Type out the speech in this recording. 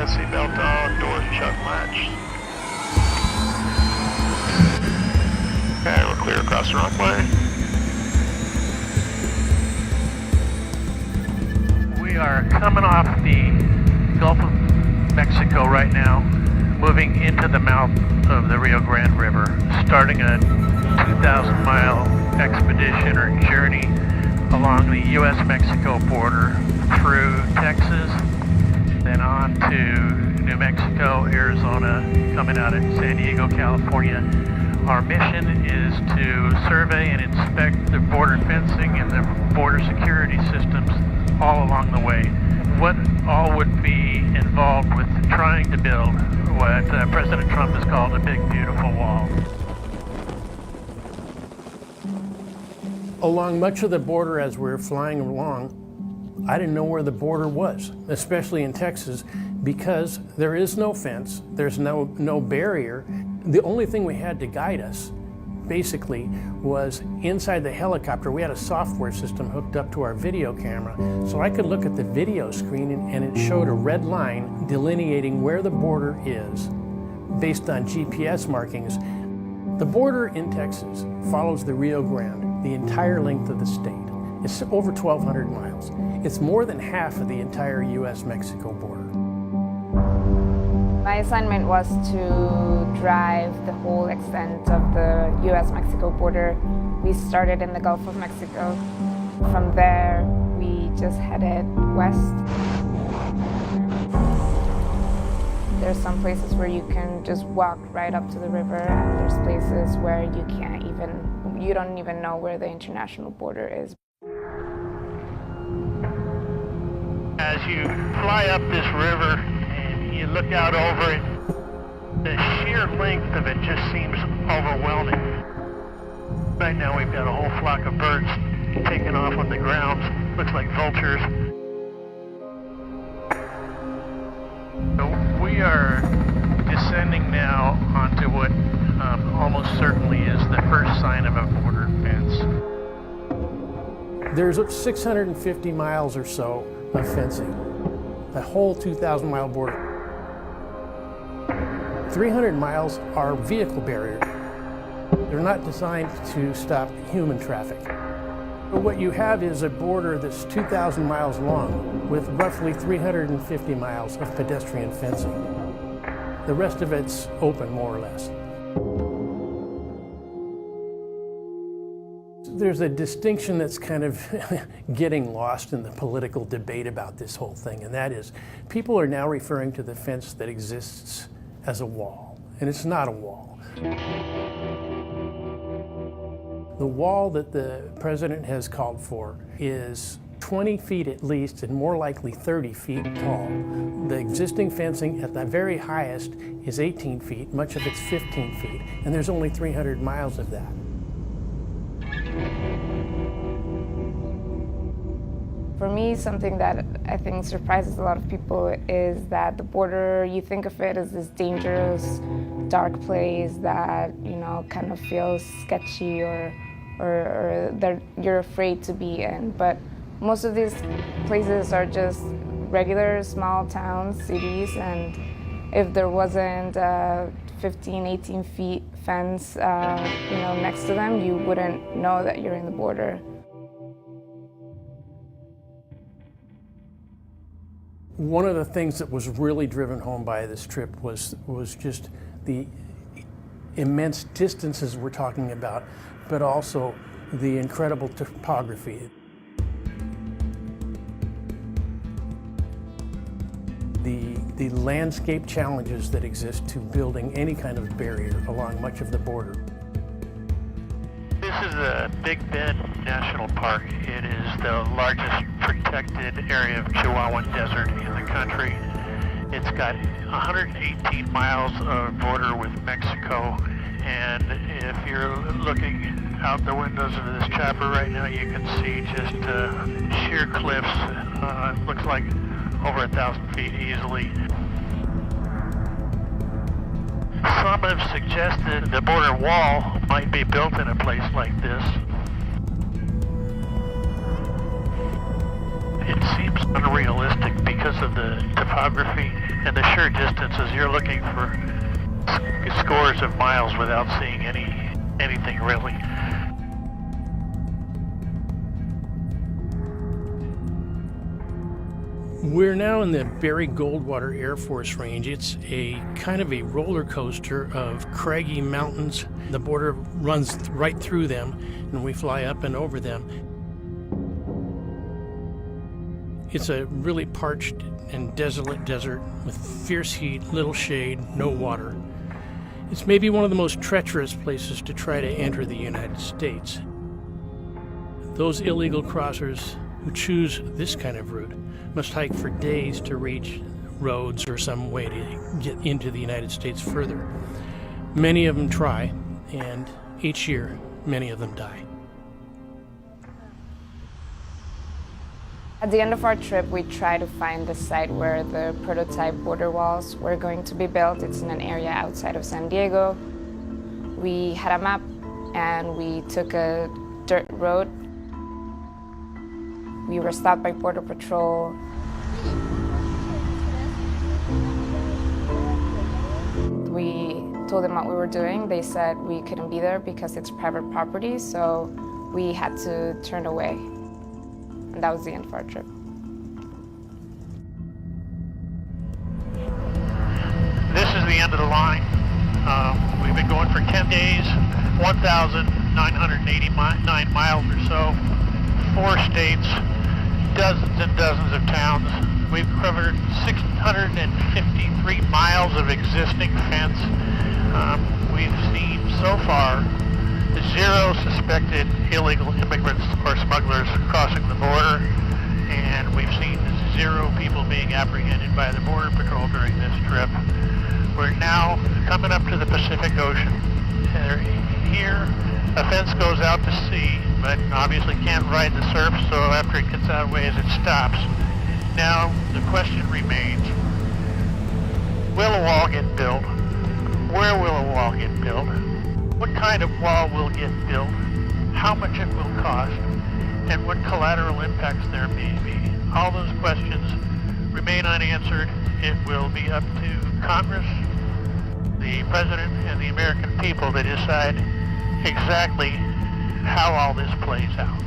seatbelt on, doors shut and latch. Okay, we're clear across the runway. We are coming off the Gulf of Mexico right now, moving into the mouth of the Rio Grande River, starting a 2,000-mile expedition or journey along the U.S.-Mexico border through Texas, then on to New Mexico, Arizona, coming out of San Diego, California. Our mission is to survey and inspect the border fencing and the border security systems all along the way. What all would be involved with trying to build what President Trump has called a big, beautiful wall. Along much of the border as we were flying along, I didn't know where the border was, especially in Texas, because there is no fence, there's no barrier. The only thing we had to guide us, basically, was inside the helicopter. We had a software system hooked up to our video camera, so I could look at the video screen and it showed a red line delineating where the border is based on GPS markings. The border in Texas follows the Rio Grande, the entire length of the state. It's over 1,200 miles. It's more than half of the entire U.S.-Mexico border. My assignment was to drive the whole extent of the U.S.-Mexico border. We started in the Gulf of Mexico. From there, we just headed west. There's some places where you can just walk right up to the river, and there's places where you don't even know where the international border is. As you fly up this river and you look out over it, the sheer length of it just seems overwhelming. Right now we've got a whole flock of birds taking off on the ground. Looks like vultures. So we are descending now onto what almost certainly is the first sign of a border fence. There's 650 miles or so of fencing, the whole 2,000-mile border. 300 miles are vehicle barrier. They're not designed to stop human traffic. But what you have is a border that's 2,000 miles long with roughly 350 miles of pedestrian fencing. The rest of it's open, more or less. There's a distinction that's kind of getting lost in the political debate about this whole thing, and that is people are now referring to the fence that exists as a wall, and it's not a wall. The wall that the president has called for is 20 feet at least, and more likely 30 feet tall. The existing fencing at the very highest is 18 feet, much of it's 15 feet, and there's only 300 miles of that. For me, something that I think surprises a lot of people is that the border, you think of it as this dangerous, dark place that, kind of feels sketchy or that you're afraid to be in. But most of these places are just regular small towns, cities, and if there wasn't a 15, 18 feet fence, next to them, you wouldn't know that you're in the border. One of the things that was really driven home by this trip was just the immense distances we're talking about, but also the incredible topography. The landscape challenges that exist to building any kind of barrier along much of the border. This is the Big Bend National Park. It is the largest protected area of Chihuahuan Desert in the country. It's got 118 miles of border with Mexico, and if you're looking out the windows of this chopper right now, you can see just sheer cliffs. It looks like over 1,000 feet easily. Some have suggested the border wall might be built in a place like this. It seems unrealistic because of the topography and the sheer distances. You're looking for scores of miles without seeing anything really. We're now in the Barry Goldwater Air Force Range. It's a kind of a roller coaster of craggy mountains. The border runs right through them, and we fly up and over them. It's a really parched and desolate desert with fierce heat, little shade, no water. It's maybe one of the most treacherous places to try to enter the United States. Those illegal crossers who choose this kind of route must hike for days to reach roads or some way to get into the United States further. Many of them try, and each year, many of them die. At the end of our trip, we try to find the site where the prototype border walls were going to be built. It's in an area outside of San Diego. We had a map and we took a dirt road. We were stopped by Border Patrol. We told them what we were doing. They said we couldn't be there because it's private property, so we had to turn away. And that was the end of our trip. This is the end of the line. We've been going for 10 days, 1,989 miles or so, 4 states, dozens and dozens of towns. We've covered 653 miles of existing fence. We've seen so far 0 suspected illegal immigrants or smugglers crossing the border, and we've seen 0 people being apprehended by the Border Patrol during this trip. We're now coming up to the Pacific Ocean. Here, a fence goes out to sea, but obviously can't ride the surf, so after it gets out of ways, it stops. Now, the question remains, will a wall get built? Where will a wall get built? What kind of wall will get built, how much it will cost, and what collateral impacts there may be. All those questions remain unanswered. It will be up to Congress, the President, and the American people to decide exactly how all this plays out.